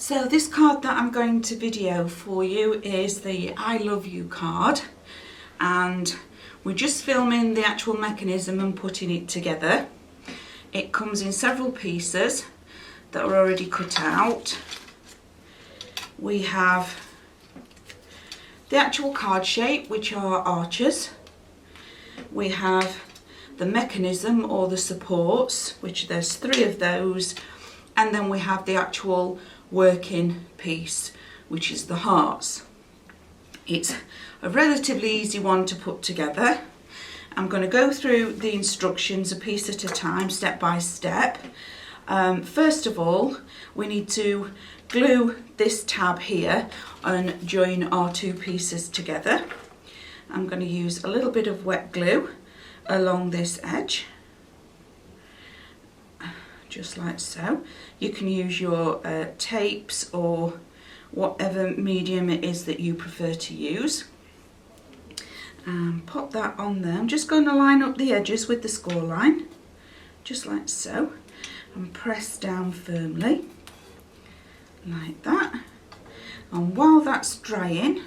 So this card that I'm going to video for you is the I Love You card, and we're just filming the actual mechanism and putting it together. It comes in several pieces that are already cut out. We have the actual card shape, which are arches. We have the mechanism or the supports, which there's 3 of those, and then we have the actual working piece, which is the hearts. It's a relatively easy one to put together. I'm going to go through the instructions a piece at a time, step by step. First of all, we need to glue this tab here and join our 2 pieces together. I'm going to use a little bit of wet glue along this edge, just like so. You can use your tapes or whatever medium it is that you prefer to use. Pop that on there. I'm just going to line up the edges with the score line, just like so, and press down firmly, like that. And while that's drying,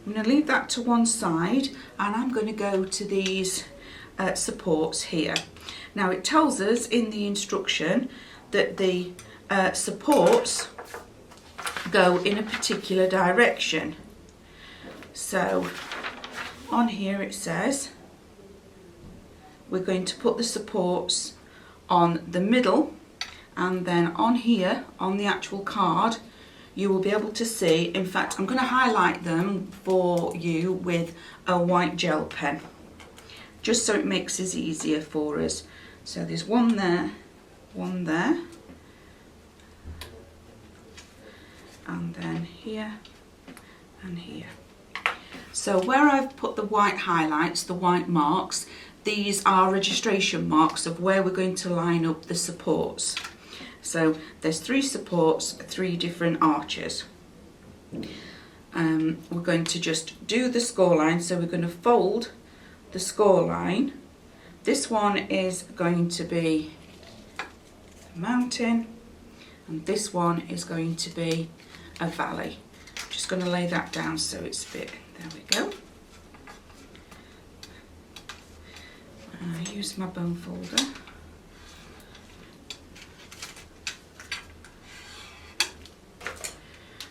I'm going to leave that to one side, and I'm going to go to these supports here. Now it tells us in the instruction that the supports go in a particular direction. So on here it says we're going to put the supports on the middle, and then on here on the actual card you will be able to see, in fact I'm going to highlight them for you with a white gel pen, just so it makes it easier for us. So there's one there, and then here and here. So where I've put the white highlights, the white marks, these are registration marks of where we're going to line up the supports. So there's 3 supports, 3 different arches. We're going to just do the score line, so we're going to fold the score line. This one is going to be a mountain, and this one is going to be a valley. I'm just going to lay that down so it's a bit, there we go. And I use my bone folder.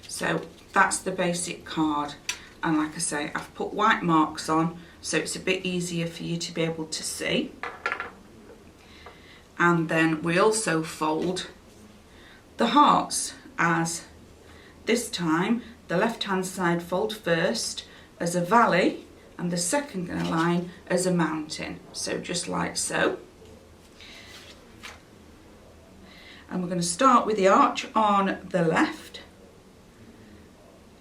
So that's the basic card, and like I say, I've put white marks on so it's a bit easier for you to be able to see. And then we also fold the hearts, as this time the left hand side fold first as a valley and the second line as a mountain, so just like so. And we're going to start with the arch on the left.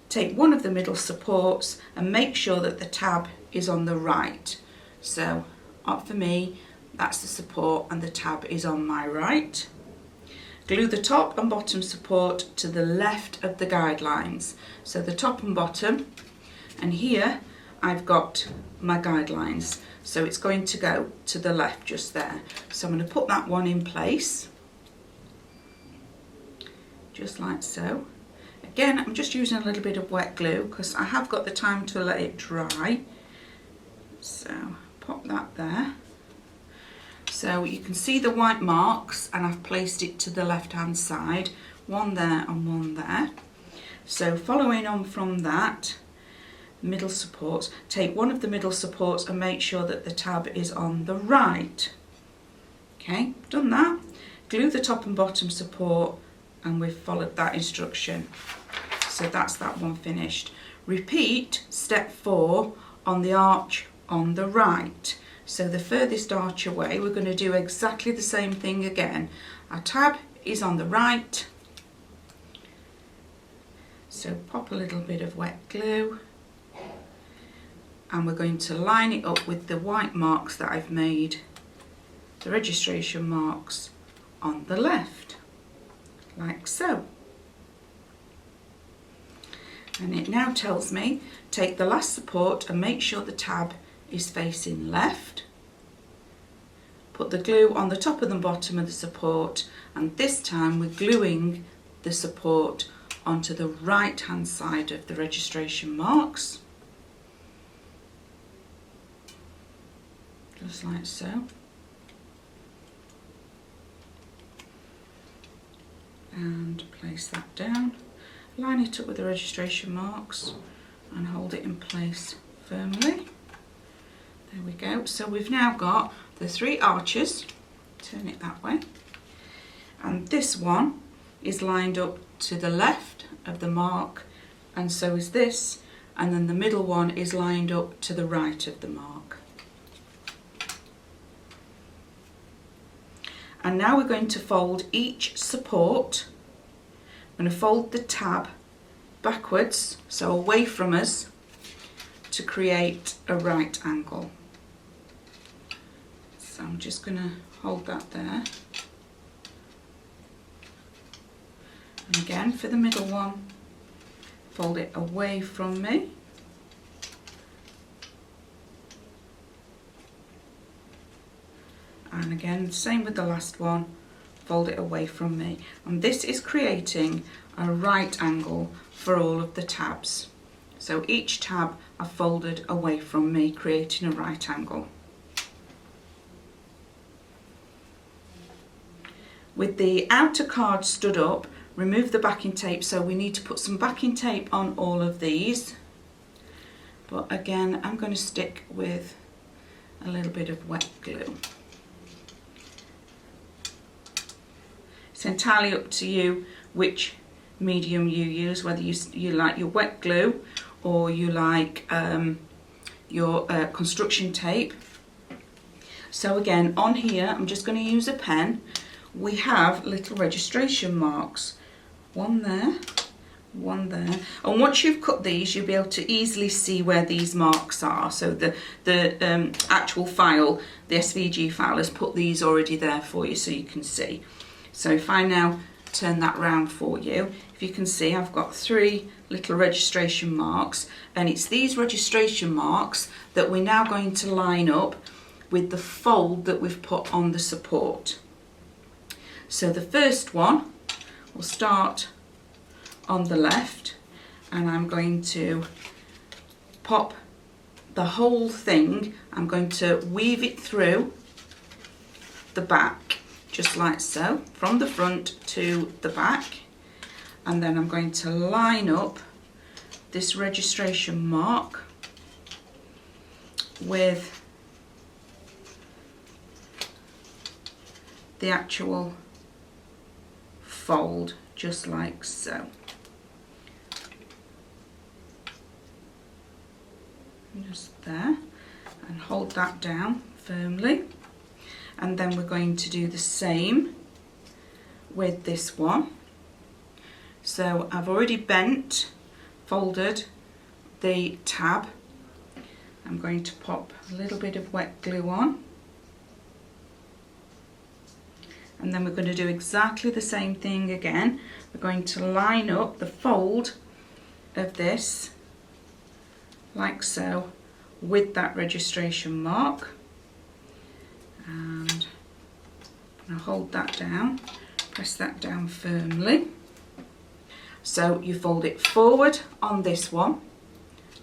Take one of the middle supports and make sure that the tab is on the right. So for me, that's the support and the tab is on my right. Glue the top and bottom support to the left of the guidelines. So the top and bottom, and here I've got my guidelines. So it's going to go to the left just there. So I'm going to put that one in place, just like so. Again, I'm just using a little bit of wet glue because I have got the time to let it dry. So pop that there. So you can see the white marks, and I've placed it to the left hand side, one there and one there. So following on from that, middle supports, take one of the middle supports and make sure that the tab is on the right. Okay, done that. Glue the top and bottom support, and we've followed that instruction. So that's that one finished. Repeat step 4 on the arch on the right. So the furthest arch away, we're going to do exactly the same thing again. Our tab is on the right. So pop a little bit of wet glue, and we're going to line it up with the white marks that I've made, the registration marks on the left, like so. And it now tells me, take the last support and make sure the tab is facing left. Put the glue on the top and the bottom of the support, and this time we're gluing the support onto the right hand side of the registration marks, just like so. And place that down, line it up with the registration marks and hold it in place firmly. There we go. So we've now got the 3 arches, turn it that way, and this one is lined up to the left of the mark, and so is this, and then the middle one is lined up to the right of the mark. And now we're going to fold each support. I'm going to fold the tab backwards, so away from us, to create a right angle. So I'm just going to hold that there. And again, for the middle one, fold it away from me. And again, same with the last one, fold it away from me. And this is creating a right angle for all of the tabs. So each tab I've folded away from me, creating a right angle. With the outer card stood up, remove the backing tape, so we need to put some backing tape on all of these. But again, I'm going to stick with a little bit of wet glue. It's entirely up to you which medium you use, whether you like your wet glue or you like your construction tape. So again, on here, I'm just going to use a pen. We have little registration marks. One there, one there. And once you've cut these, you'll be able to easily see where these marks are. So the actual file, the SVG file, has put these already there for you so you can see. So if I now turn that round for you, if you can see, I've got 3 little registration marks, and it's these registration marks that we're now going to line up with the fold that we've put on the support. So the first one will start on the left, and I'm going to pop the whole thing, I'm going to weave it through the back, just like so, from the front to the back, and then I'm going to line up this registration mark with the actual fold, just like so. Just there, and hold that down firmly. And then we're going to do the same with this one. So I've already bent, folded the tab. I'm going to pop a little bit of wet glue on. And then we're going to do exactly the same thing again. We're going to line up the fold of this, like so, with that registration mark. And I'm going to hold that down, press that down firmly. So you fold it forward on this one,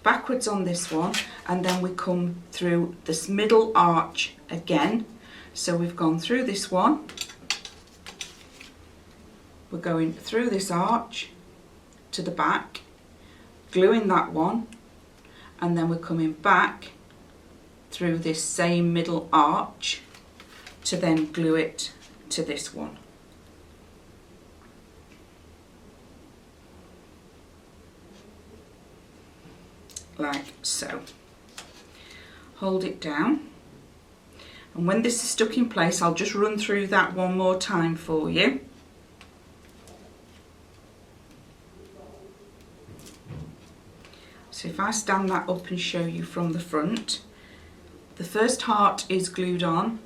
backwards on this one, and then we come through this middle arch again. So we've gone through this one, we're going through this arch to the back, gluing that one, and then we're coming back through this same middle arch to then glue it to this one. Like so. Hold it down, and when this is stuck in place, I'll just run through that one more time for you. So if I stand that up and show you from the front, the first heart is glued on.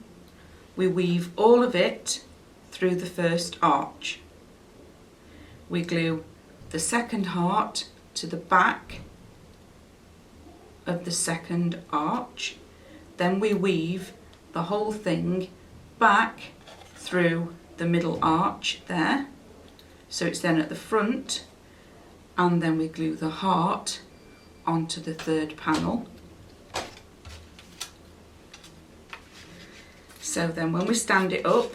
We weave all of it through the first arch. We glue the second heart to the back of the second arch. Then we weave the whole thing back through the middle arch there. So it's then at the front and then we glue the heart onto the third panel. So then when we stand it up,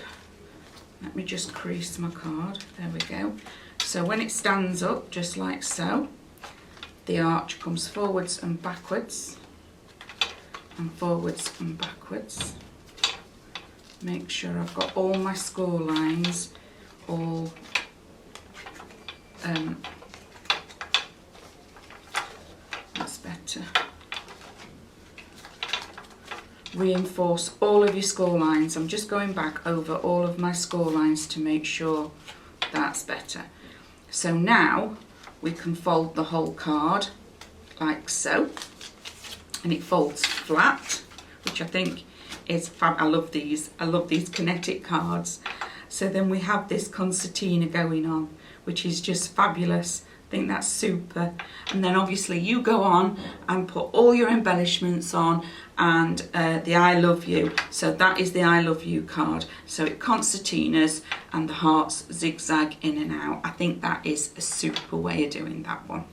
let me just crease my card, there we go. So when it stands up, just like so, the arch comes forwards and backwards, and forwards and backwards. Make sure I've got all my score lines all that's better. Reinforce all of your score lines. I'm just going back over all of my score lines to make sure that's better. So now we can fold the whole card like so, and it folds flat, which I think is fab. I love these kinetic cards. So then we have this concertina going on, which is just fabulous. I think that's super. And then obviously you go on and put all your embellishments on, and the I love you. So that is the I love you card. So it concertinas and the hearts zigzag in and out. I think that is a super way of doing that one.